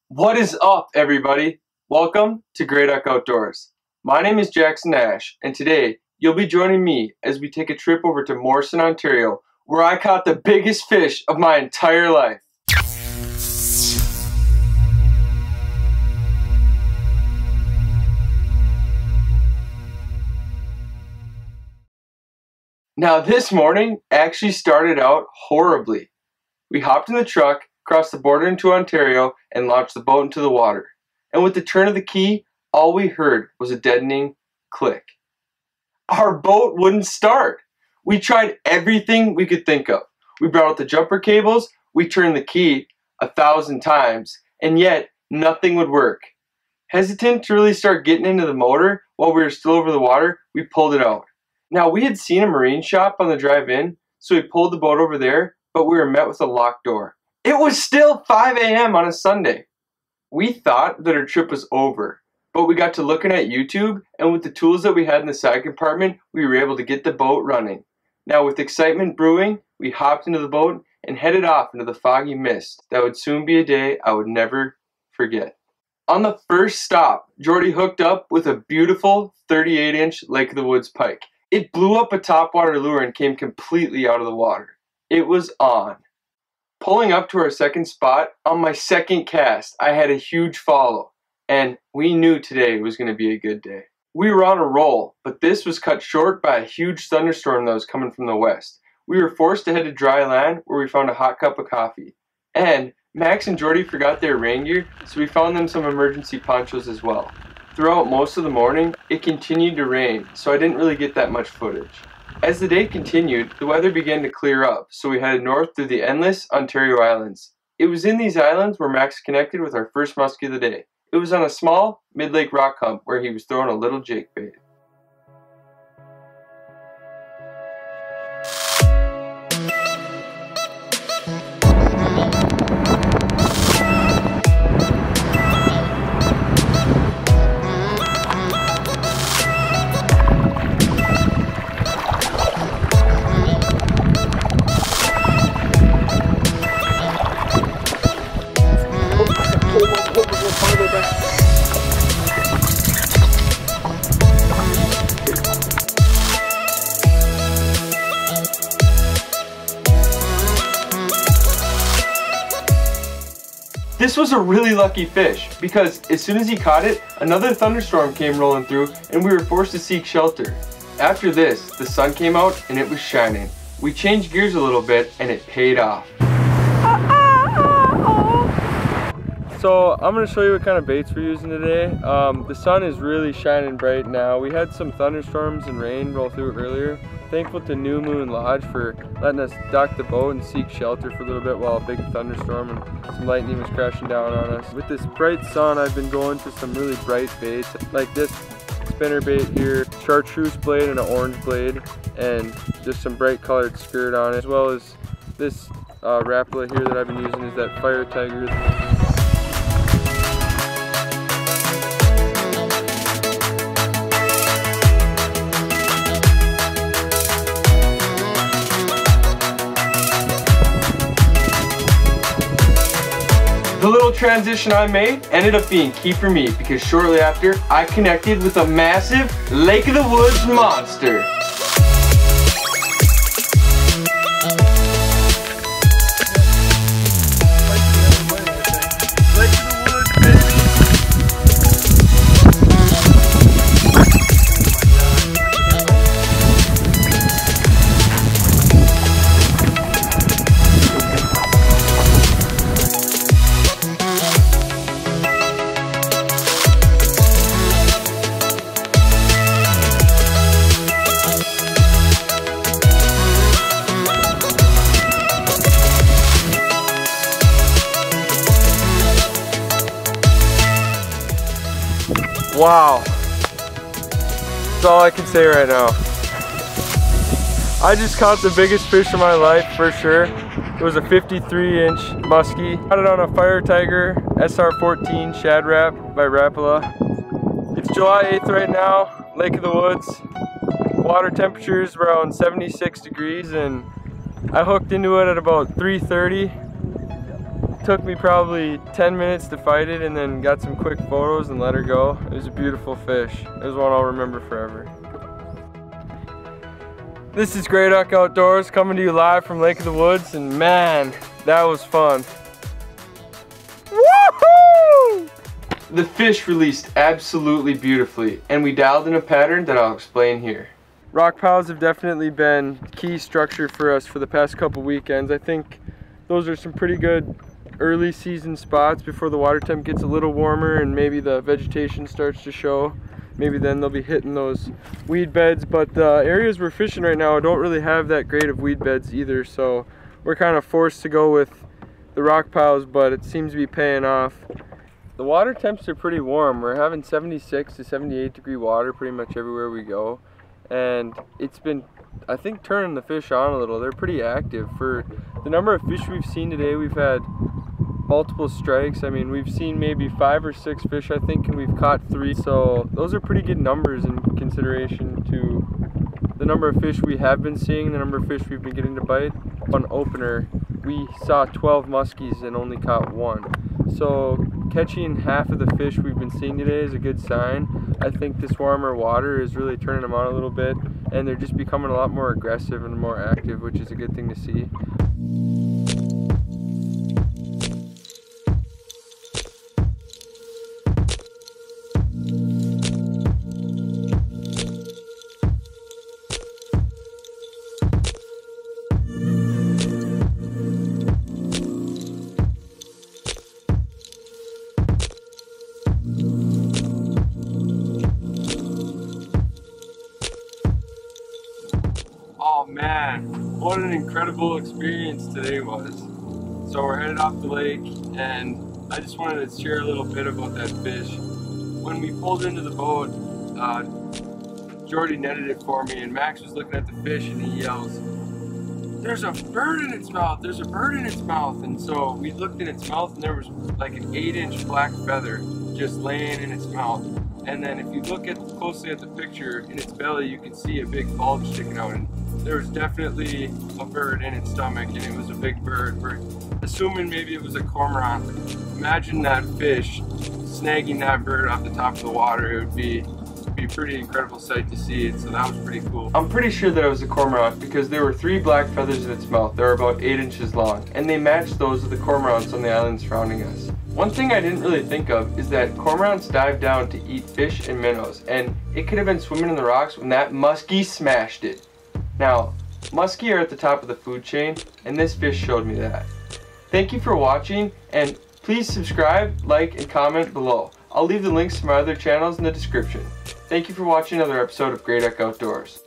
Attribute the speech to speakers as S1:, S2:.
S1: What is up, everybody? Welcome to Great Duck Outdoors. My name is Jackson Nash, and today you'll be joining me as we take a trip over to Morrison, Ontario, where I caught the biggest fish of my entire life. Now, this morning actually started out horribly. We hopped in the truck, crossed the border into Ontario, and launched the boat into the water. And with the turn of the key, all we heard was a deadening click. Our boat wouldn't start. We tried everything we could think of. We brought out the jumper cables, we turned the key 1,000 times, and yet nothing would work. Hesitant to really start getting into the motor while we were still over the water, we pulled it out. Now, we had seen a marine shop on the drive in, so we pulled the boat over there, but we were met with a locked door. It was still 5 a.m. on a Sunday. We thought that our trip was over, but we got to looking at YouTube, and with the tools that we had in the side compartment, we were able to get the boat running. Now, with excitement brewing, we hopped into the boat and headed off into the foggy mist that would soon be a day I would never forget. On the first stop, Jordy hooked up with a beautiful 38-inch Lake of the Woods pike. It blew up a topwater lure and came completely out of the water. It was on. Pulling up to our second spot, on my second cast, I had a huge follow, and we knew today was going to be a good day. We were on a roll, but this was cut short by a huge thunderstorm that was coming from the west. We were forced to head to dry land, where we found a hot cup of coffee. And Max and Jordy forgot their rain gear, so we found them some emergency ponchos as well. Throughout most of the morning, it continued to rain, so I didn't really get that much footage. As the day continued, the weather began to clear up, so we headed north through the endless Ontario Islands. It was in these islands where Max connected with our first muskie of the day. It was on a small, mid-lake rock hump where he was throwing a little jake bait. This was a really lucky fish because as soon as he caught it, another thunderstorm came rolling through and we were forced to seek shelter. After this, the sun came out and it was shining. We changed gears a little bit and it paid off. So I'm going to show you what kind of baits we're using today. The sun is really shining bright now. We had some thunderstorms and rain roll through earlier. Thankful to New Moon Lodge for letting us dock the boat and seek shelter for a little bit while a big thunderstorm and some lightning was crashing down on us. With this bright sun, I've been going to some really bright baits like this spinner bait here, chartreuse blade and an orange blade, and just some bright colored skirt on it, as well as this Rapala here that I've been using is that Fire Tiger. The little transition I made ended up being key for me because shortly after, I connected with a massive Lake of the Woods monster. Wow, that's all I can say right now. I just caught the biggest fish of my life for sure. It was a 53-inch muskie. Got it on a Fire Tiger SR14 Shad Wrap by Rapala. It's July 8th right now, Lake of the Woods. Water temperature is around 76 degrees and I hooked into it at about 3:30. took me probably 10 minutes to fight it and then got some quick photos and let her go. It was a beautiful fish. It was one I'll remember forever. This is Grey Duck Outdoors coming to you live from Lake of the Woods, and man, that was fun. Woohoo! The fish released absolutely beautifully, and we dialed in a pattern that I'll explain here. Rock piles have definitely been key structure for us for the past couple weekends. I think those are some pretty good early season spots before the water temp gets a little warmer and maybe the vegetation starts to show. Maybe then they'll be hitting those weed beds, but the areas we're fishing right now don't really have that great of weed beds either, so we're kind of forced to go with the rock piles, but it seems to be paying off. The water temps are pretty warm. We're having 76 to 78 degree water pretty much everywhere we go, and it's been, I think, turning the fish on a little. They're pretty active. For the number of fish we've seen today, we've had multiple strikes. I mean, we've seen maybe 5 or 6 fish, I think, and we've caught 3. So those are pretty good numbers in consideration to the number of fish we have been seeing, the number of fish we've been getting to bite. On opener, we saw 12 muskies and only caught 1. So catching half of the fish we've been seeing today is a good sign. I think this warmer water is really turning them on a little bit, and they're just becoming a lot more aggressive and more active, which is a good thing to see. Oh man, what an incredible experience today was. So we're headed off the lake, and I just wanted to share a little bit about that fish. When we pulled into the boat, Jordy netted it for me, and Max was looking at the fish and he yells, "There's a bird in its mouth, there's a bird in its mouth." And so we looked in its mouth and there was like an 8-inch black feather just laying in its mouth. And then if you look closely at the picture, in its belly you can see a big bulge sticking out. And there was definitely a bird in its stomach, and it was a big bird. We're assuming maybe it was a cormorant. Imagine that fish snagging that bird off the top of the water. It would be a pretty incredible sight to see it, so that was pretty cool. I'm pretty sure that it was a cormorant because there were 3 black feathers in its mouth. They were about 8 inches long, and they matched those of the cormorants on the island surrounding us. One thing I didn't really think of is that cormorants dive down to eat fish and minnows, and it could have been swimming in the rocks when that muskie smashed it. Now, muskie are at the top of the food chain, and this fish showed me that. Thank you for watching, and please subscribe, like, and comment below. I'll leave the links to my other channels in the description. Thank you for watching another episode of Grey Duck Outdoors.